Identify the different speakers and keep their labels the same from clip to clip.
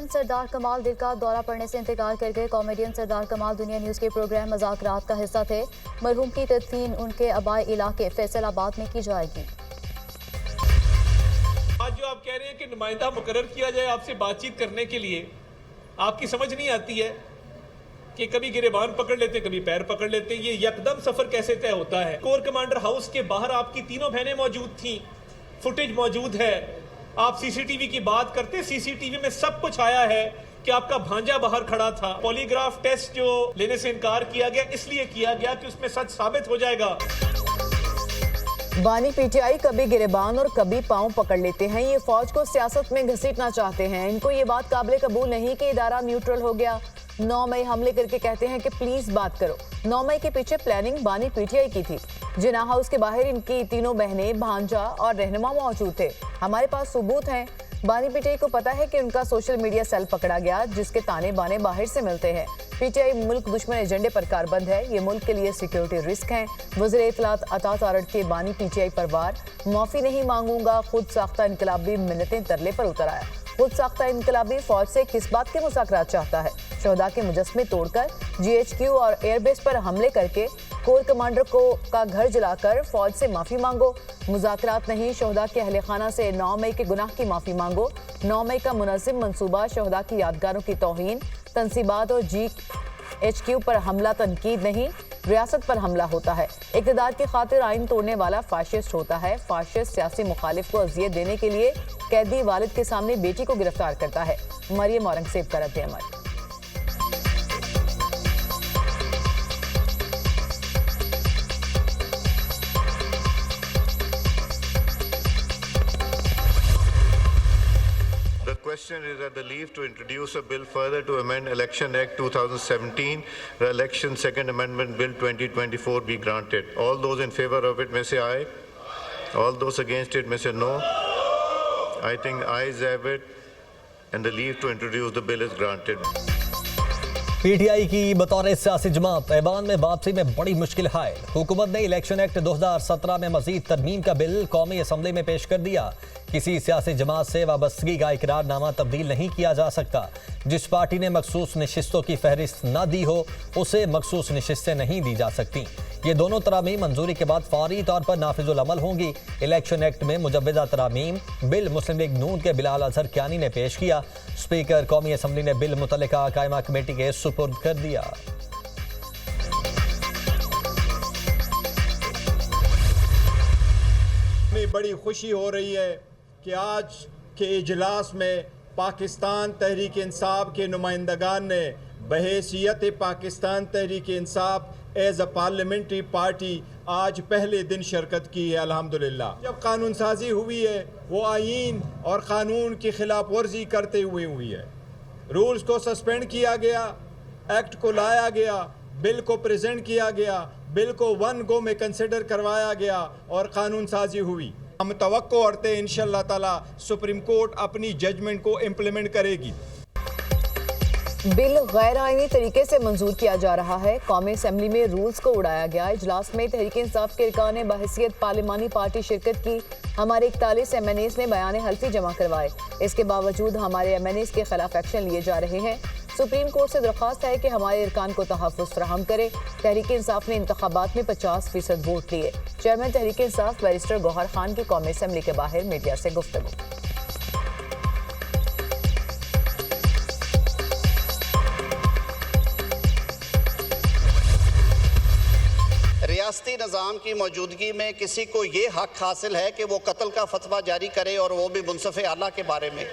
Speaker 1: Comedian सरदार कमाल दिल का दौरा पड़ने से इंतकाल कर गए। कॉमेडियन सरदार कमाल दुनिया न्यूज़ के प्रोग्राम मजाक रात का हिस्सा थे। मरहूम की तदफीन उनके आबाई इलाके फैसलाबाद में की जाएगी।
Speaker 2: आज जो आप कह रहे हैं कि नुमाइंदा मुकर्रर किया जाए आपसे बातचीत करने के लिए, आपकी समझ नहीं आती है कि कभी गिरेबान पकड़ लेते, कभी पैर पकड़ लेते। ये यकदम सफर कैसे तय होता है? कोर कमांडर हाउस के बाहर आपकी तीनों बहनें मौजूद थीं, फुटेज मौजूद है। आप सीसीटीवी की बात करते, सीसीटीवी में सब कुछ आया है कि आपका भांजा बाहर खड़ा था। पॉलीग्राफ टेस्ट जो लेने से इनकार किया गया, इसलिए किया गया कि उसमें सच साबित हो जाएगा।
Speaker 3: बानी पीटीआई कभी गिरेबान और कभी पांव पकड़ लेते हैं। ये फौज को सियासत में घसीटना चाहते हैं। इनको ये बात काबिल कबूल नहीं कि इदारा न्यूट्रल हो गया। 9 मई हमले करके कहते हैं कि प्लीज बात करो। 9 मई के पीछे प्लानिंग बानी पीटीआई की थी। जिना हाउस के बाहर इनकी तीनों बहनें, भांजा और रहनुमा मौजूद थे। हमारे पास सबूत हैं। बानी पीटीआई को पता है कि उनका सोशल मीडिया सेल पकड़ा गया, जिसके ताने बाने बाहर से मिलते हैं। पीटीआई मुल्क दुश्मन एजेंडे पर कारबंद है। ये मुल्क के लिए सिक्योरिटी रिस्क है। वज़ीर इत्तलात अता तारड़ के बानी पीटीआई परवार, माफी नहीं मांगूंगा। खुद साख्ता इनकलाबी मिन्नतें तरले पर उतर आया। खुद साख्ता इनकलाबी फौज से किस बात के मुज़ाकरात चाहता है? शहदा के मुजस्मे तोड़कर जीएचक्यू और एयरबेस पर हमले करके कोर कमांडर का घर जलाकर फौज से माफी मांगो। मुज़ाकरात नहीं, शहदा के अहले खाना से 9 मई के गुनाह की माफी मांगो। 9 मई का मुनज़्ज़म मंसूबा शहदा की यादगारों की तौहीन, तंसीबात और जीएचक्यू पर हमला तनकीद नहीं, रियासत पर हमला होता है। इक़्तिदार की खातिर आइन तोड़ने वाला फाशिस्ट होता है। फाशिस्ट सियासी मुखालिफ को अजियत देने के लिए कैदी वालिद के सामने बेटी को गिरफ्तार करता है। मरियम औरंगजेब का रद्द-ए-अमल।
Speaker 4: The question is that the leave to introduce a bill further to amend Election Act 2017, the Election Second Amendment Bill 2024 be granted. All those in favor of it may say aye. All those against it may say no. I think ayes have it, and the leave to introduce the bill is granted.
Speaker 5: PTI की बतौर सियासी जमात ऐवान में वापसी में बड़ी मुश्किल हायल। हुकूमत ने इलेक्शन एक्ट 2017 में मजीद तरमीम का बिल कौमी असम्बली में पेश कर दिया। किसी सियासी जमात से वाबस्तगी का इकरारनामा तब्दील नहीं किया जा सकता। जिस पार्टी ने मखसूस नशिस्तों की फहरिस्त न दी हो, उसे मखसूस नशिस्तें नहीं दी जा सकती। ये दोनों तरामीम मंजूरी के बाद फौरी तौर पर नाफिजुल अमल होंगी। इलेक्शन एक्ट में मुजव्वज़ा तरामीम बिल मुस्लिम लीग नून के बिलाल अजहर कियानी ने पेश किया। स्पीकर कौमी असम्बली ने बिल मुतल्लिका कायमा कमेटी के सुपुर्द कर दिया।
Speaker 6: हमें बड़ी खुशी हो रही है कि आज के इजलास में पाकिस्तान तहरीक इंसाफ के नुमाइंदगान ने बहैसियत Pakistan Tehreek Insaf as a parliamentary party आज पहले दिन शिरकत की है। अल्हम्दुलिल्लाह। जब कानून साजी हुई है वो आईन और क़ानून की खिलाफ वर्जी करते हुए हुई है। रूल्स को सस्पेंड किया गया, एक्ट को लाया गया, बिल को प्रेजेंट किया गया, बिल को 1 गो में कंसिडर करवाया गया और कानून साजी हुई। हम तवक्को करते हैं इंशाअल्लाह ताला सुप्रीम कोर्ट अपनी जजमेंट को इम्प्लीमेंट करेगी।
Speaker 3: बिल गैर आईनी तरीके से मंजूर किया जा रहा है। कौमी असम्बली में रूल्स को उड़ाया गया। इजलास में तहरीक इंसाफ के अरकान ने बहैसियत पार्लिमानी पार्टी शिरकत की। हमारे 41 MNAs ने बयान हल्फी जमा करवाए। इसके बावजूद हमारे MNAs के खिलाफ एक्शन लिए जा रहे हैं। सुप्रीम कोर्ट से दरख्वास्त है कि हमारे अरकान को तहफ़्फ़ुज़ फराहम करे। तहरीक इंसाफ ने इंतखाबात में 50% वोट लिए। चेयरमैन तहरीक इंसाफ बैरिस्टर गौहर खान की कौमी असम्बली के बाहर मीडिया से गुफ्तगू।
Speaker 7: रियासती निज़ाम की मौजूदगी में किसी को ये हक हासिल है कि वो कत्ल का फतवा जारी करे, और वो भी मुनसिफ़ आला के बारे में।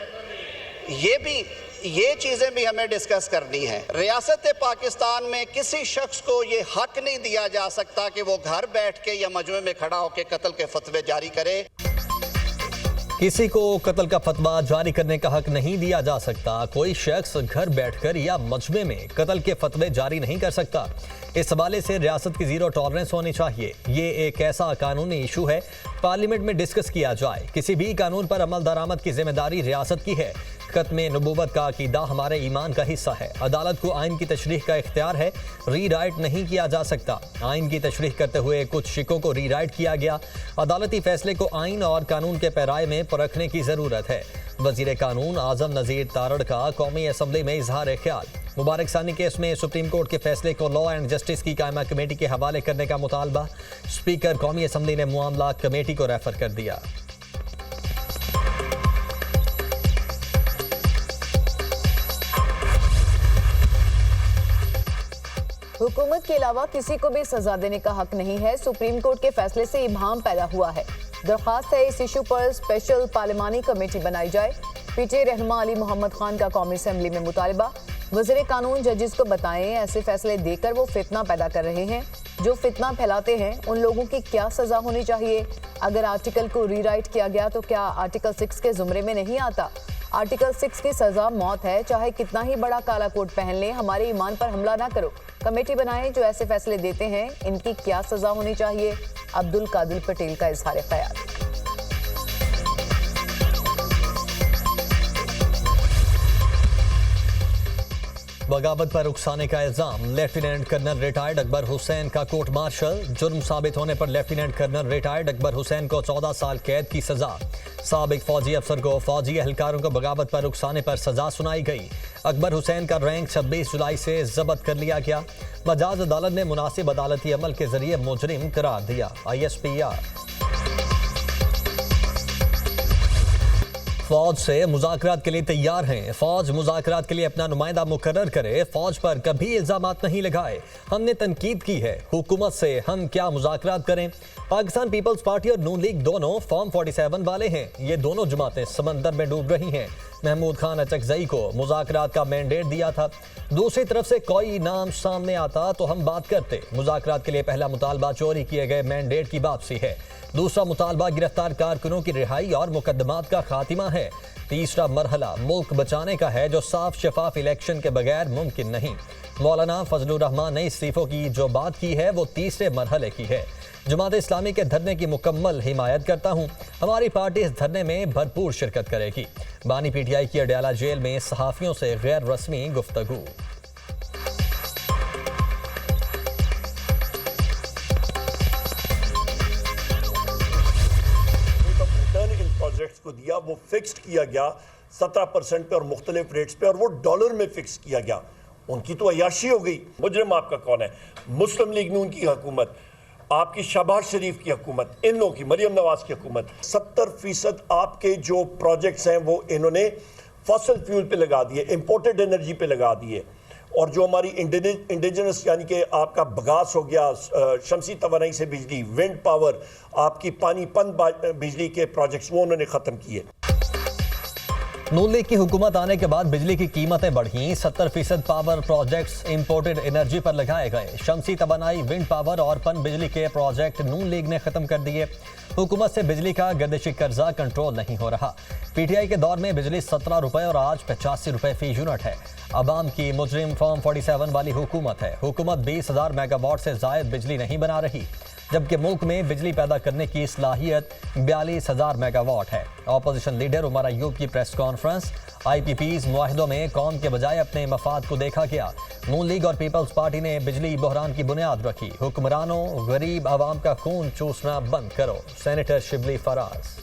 Speaker 7: ये चीज़ें भी हमें डिस्कस करनी है। रियासत पाकिस्तान में किसी शख्स को ये हक नहीं दिया जा सकता कि वो घर बैठ के या मजमे में खड़ा होकर कत्ल के फतवे जारी करे।
Speaker 5: किसी को कत्ल का फतवा जारी करने का हक नहीं दिया जा सकता। कोई शख्स घर बैठकर या मजमे में कत्ल के फतवे जारी नहीं कर सकता। इस हवाले से रियासत की जीरो टॉलरेंस होनी चाहिए। ये एक ऐसा कानूनी इशू है, पार्लियामेंट में डिस्कस किया जाए। किसी भी कानून पर अमल दरामद की जिम्मेदारी रियासत की है। खत्म नबूवत का अकीदा हमारे ईमान का हिस्सा है। अदालत को आइन की तशरीह का इख्तियार है, रीराइट नहीं किया जा सकता। आइन की तशरीह करते हुए कुछ शिकों को रीराइट किया गया। अदालती फैसले को आइन और कानून के पैराए में परखने की जरूरत है। वजीर कानून आजम नज़ीर तारड़ का कौमी असम्बली में इजहार ख्याल। मुबारक सानी केस में सुप्रीम कोर्ट के फैसले को लॉ एंड जस्टिस की कायमा कमेटी के हवाले करने का मुतालबा। स्पीकर कौमी असम्बली ने मामला कमेटी को रेफर कर दिया।
Speaker 3: हुकूमत के अलावा किसी को भी सजा देने का हक नहीं है। सुप्रीम कोर्ट के फैसले से इबाहम पैदा हुआ है। दरख्वास्त है इस इशू पर स्पेशल पार्लिमानी कमेटी बनाई जाए। पीटीआई रहनुमा अली मोहम्मद खान का कौमी असम्बली में मुतालबा। वज़ीर कानून जजेस को बताएं ऐसे फैसले देकर वो फितना पैदा कर रहे हैं। जो फितना फैलाते हैं उन लोगों की क्या सजा होनी चाहिए? अगर आर्टिकल को रीराइट किया गया तो क्या आर्टिकल 6 के जुमरे में नहीं आता? आर्टिकल 6 की सजा मौत है, चाहे कितना ही बड़ा काला कोट पहन ले, हमारे ईमान पर हमला ना करो। कमेटी बनाएं जो ऐसे फैसले देते हैं, इनकी क्या सजा होनी चाहिए? अब्दुल कादिर पटेल का इजहार ख्याल।
Speaker 5: बगावत पर उकसाने का इल्जाम। Lieutenant colonel retired Akbar Hussain का कोर्ट मार्शल। जुर्म साबित होने पर lieutenant colonel retired Akbar Hussain को 14 साल कैद की सजा। साबिक फौजी अफसर को फौजी एहलकारों को बगावत पर उकसाने पर सजा सुनाई गई। अकबर हुसैन का रैंक 26 जुलाई से जब्त कर लिया गया। मजाज अदालत ने मुनासिब अदालती अमल के जरिए मुजरिम करार दिया। ISPR फौज से मुज़ाकरात के लिए तैयार हैं। फौज मुज़ाकरात के लिए अपना नुमाइंदा मुकर्रर करे। फौज पर कभी इल्जामात नहीं लगाए। हमने तनकीद की है हुकूमत से, हम क्या मुज़ाकरात करें? पाकिस्तान पीपल्स पार्टी और नून लीग दोनों फॉर्म 47 वाले हैं। ये दोनों जमातें समंदर में डूब रही हैं। महमूद खान अचकजई को मुज़ाकरात का मैंडेट दिया था। दूसरी तरफ से कोई नाम सामने आता तो हम बात करते। मुज़ाकरात के लिए पहला मुतालबा चोरी किए गए मैंडेट की वापसी है। दूसरा मुतालबा गिरफ्तार कारकुनों की रिहाई और मुकदमात का खात्मा है। तीसरा मरहला मुल्क बचाने का है, जो साफ शफाफ इलेक्शन के बगैर मुमकिन नहीं। मौलाना फजलुर रहमान ने इस्तीफों की जो बात की है वो तीसरे मरहले की है। जमात इस्लामी के धरने की मुकम्मल हिमायत करता हूँ। हमारी पार्टी इस धरने में भरपूर शिरकत करेगी। बानी PTI की अडयाला जेल में सहाफ़ियों से गैर रस्मी गुफ्तगू।
Speaker 8: प्रोजेक्ट्स को दिया वो फिक्स्ड किया गया 17% पे और मुख्तलिफ रेट्स पे, और वो डॉलर में फिक्स किया गया। उनकी तो अयाशी हो गई। मुजरिम आपका कौन है? मुस्लिम लीग नून की हुकूमत, आपकी शहबाज शरीफ की हुकूमत, इन लोगों की, मरियम नवाज की हुकूमत। 70% आपके जो प्रोजेक्ट्स हैं वो इन्होंने फॉसिल फ्यूल पे लगा दिए, इंपोर्टेड एनर्जी पे लगा दिए। और जो हमारी इंडिजिनस यानी कि आपका बगास हो गया, शमसी तवानाई से बिजली, विंड पावर, आपकी पानीपत बिजली के प्रोजेक्ट्स, वो उन्होंने ख़त्म किए।
Speaker 5: नून लीग की हुकूमत आने के बाद बिजली की कीमतें बढ़ी। 70% पावर प्रोजेक्ट्स इंपोर्टेड एनर्जी पर लगाए गए। शमसी तवानाई, विंड पावर और पन बिजली के प्रोजेक्ट नून लीग ने ख़त्म कर दिए। हुकूमत से बिजली का गर्दिशी कर्जा कंट्रोल नहीं हो रहा। PTI के दौर में बिजली 17 रुपए और आज 85 रुपए फी यूनिट है। अवाम की मुजरिम फॉर्म 47 वाली हुकूमत है। हुकूमत 20,000 मेगावाट से ज़ायद बिजली नहीं बना रही, जबकि मुल्क में बिजली पैदा करने की सलाहियत 42,000 मेगावाट है। अपोजिशन लीडर उमर अयूब की प्रेस कॉन्फ्रेंस। IPPs मुआहिदों में कौम के बजाय अपने मफाद को देखा गया। नून लीग और पीपल्स पार्टी ने बिजली बहरान की बुनियाद रखी। हुक्मरानों, गरीब आवाम का खून चूसना बंद करो। सेनेटर शिबली फराज।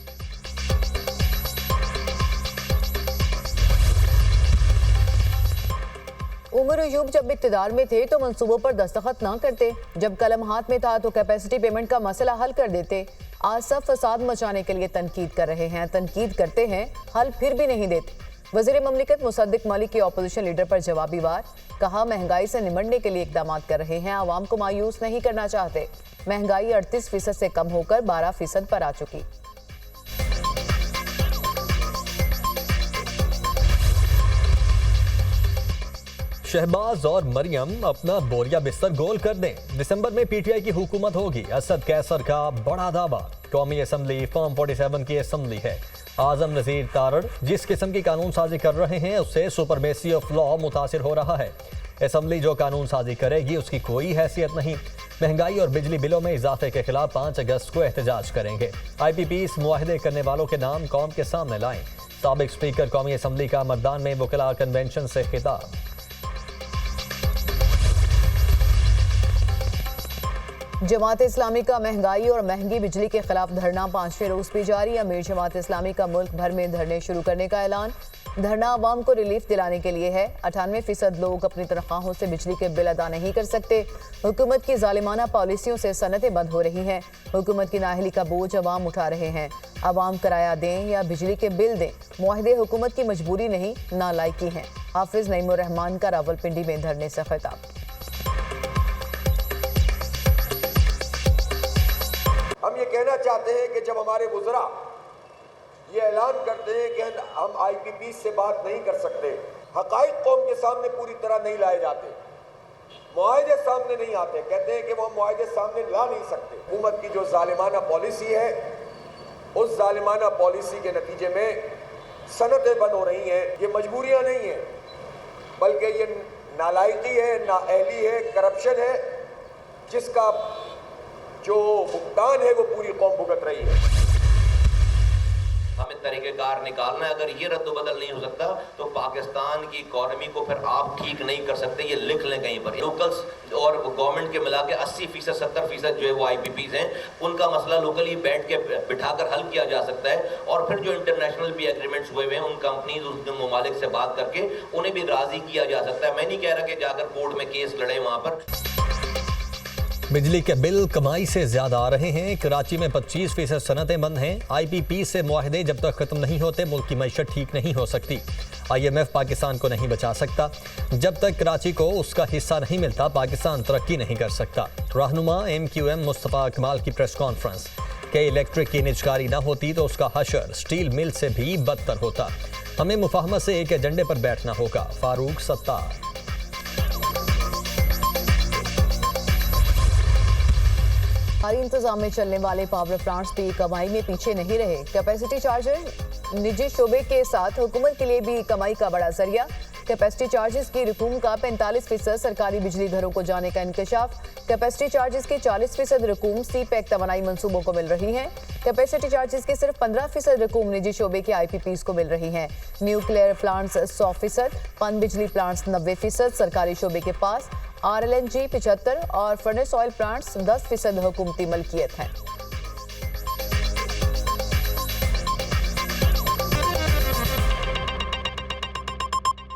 Speaker 3: उमर अयूब जब इक़्तिदार में थे तो मंसूबों पर दस्तखत ना करते, जब कलम हाथ में था तो कैपेसिटी पेमेंट का मसला हल कर देते। आज सब फसाद मचाने के लिए तनकीद कर रहे हैं, तनकीद करते हैं, हल फिर भी नहीं देते। वज़ीर ममलिकत मुसद्दिक मलिक के अपोजिशन लीडर पर जवाबी वार। कहा महंगाई से निमटने के लिए इक़दाम कर रहे हैं, आवाम को मायूस नहीं करना चाहते। महंगाई 38% से कम होकर 12% पर आ चुकी।
Speaker 5: शहबाज और मरियम अपना बोरिया बिस्तर गोल कर दें। दिसंबर में PTI की हुकूमत होगी। असद कैसर का बड़ा दावा। कौमी असम्बली फॉर्म 47 की असम्बली है। आजम नज़ीर तारड़ जिस किस्म की कानून साजी कर रहे हैं उससे सुपरमेसी ऑफ लॉ मुतासिर हो रहा है। असम्बली जो कानून साजी करेगी उसकी कोई हैसियत नहीं। महंगाई और बिजली बिलों में इजाफे के खिलाफ 5 अगस्त को एहतजाज करेंगे। IPPs मुआहदे करने वालों के नाम कौम के सामने लाएं। साबिक स्पीकर कौमी असम्बली का मतदान में वकला कन्वेंशन से खिताब।
Speaker 3: जमात इस्लामी का महंगाई और महंगी बिजली के खिलाफ धरना 5वें रोज भी जारी। अमीर जमात इस्लामी का मुल्क भर में धरने शुरू करने का ऐलान। धरना अवाम को रिलीफ दिलाने के लिए है। 98% लोग अपनी तनख्वाहों से बिजली के बिल अदा नहीं कर सकते। हुकूमत की जालिमाना पॉलिसियों से सनतें बंद हो रही हैं। हुकूमत की नाअहली का बोझ अवाम उठा रहे हैं। अवाम किराया दें या बिजली के बिल दें, मुआहदे हुकूमत की मजबूरी नहीं, नालायकी है। हाफिज नईमुर रहमान का रावलपिंडी में धरने से खिताब।
Speaker 9: हम ये कहना चाहते हैं कि जब हमारे वुज़रा ये ऐलान करते हैं कि हम IPP से बात नहीं कर सकते, हक़ाइक़ कौम के सामने पूरी तरह नहीं लाए जाते, मुआहदे सामने नहीं आते, कहते हैं कि वो मुआहदे सामने ला नहीं सकते। हुकूमत की जो जालिमाना पॉलिसी है, उस जालिमाना पॉलिसी के नतीजे में सनतें बंद हो रही हैं। ये मजबूरियाँ नहीं हैं, बल्कि ये नालायकी है, नाअहली है, करप्शन है, जिसका जो भुगतान है वो पूरी कौम भुगत रही है।
Speaker 10: हमें तरीक़ेकार निकालना है। अगर ये रद्द-बदल नहीं हो सकता तो पाकिस्तान की इकॉनमी को फिर आप ठीक नहीं कर सकते, ये लिख लें कहीं पर। लोकल्स और गवर्नमेंट के मिला के 80%, 70% जो है वो IPPs हैं, उनका मसला लोकली बैठ के बिठाकर हल किया जा सकता है। और फिर जो इंटरनेशनल भी एग्रीमेंट्स हुए हैं, उन कंपनीज, उन ममालिक से बात करके उन्हें भी राज़ी किया जा सकता है। मैं नहीं कह रहा कि जाकर कोर्ट में केस लड़े वहाँ पर।
Speaker 5: बिजली के बिल कमाई से ज्यादा आ रहे हैं। कराची में 25% सनतें बंद हैं। IPP से मुआहदे जब तक खत्म नहीं होते मुल्क की मईशत ठीक नहीं हो सकती। IMF पाकिस्तान को नहीं बचा सकता। जब तक कराची को उसका हिस्सा नहीं मिलता पाकिस्तान तरक्की नहीं कर सकता। रहनुमा MQM मुस्तफ़ा कमाल की प्रेस कॉन्फ्रेंस के इलेक्ट्रिक की निजकारी न होती तो उसका हशर स्टील मिल से भी बदतर होता। हमें मुफाहमत से एक एजेंडे पर बैठना होगा। फारूक सत्तार।
Speaker 3: भारी इंतजाम में चलने वाले पावर प्लांट्स भी कमाई में पीछे नहीं रहे। कैपेसिटी चार्जर निजी शोबे के साथ हुकूमत के लिए भी कमाई का बड़ा जरिया। कैपेसिटी चार्जेस की रकूम का 45% सरकारी बिजली घरों को जाने का इंकशाफ। कैपेसिटी चार्जेस की 40% रकूम CPEC तवानाई मंसूबों को मिल रही है। कैपेसिटी चार्जेस की सिर्फ 15% रकूम निजी शोबे के IPPs को मिल रही है। न्यूक्लियर प्लांट्स 100%, पन बिजली प्लांट्स 90% सरकारी शोबे के पास, RLNG 75 और फर्नेस ऑयल प्लांट्स 10% हुकूमती मलकियत हैं।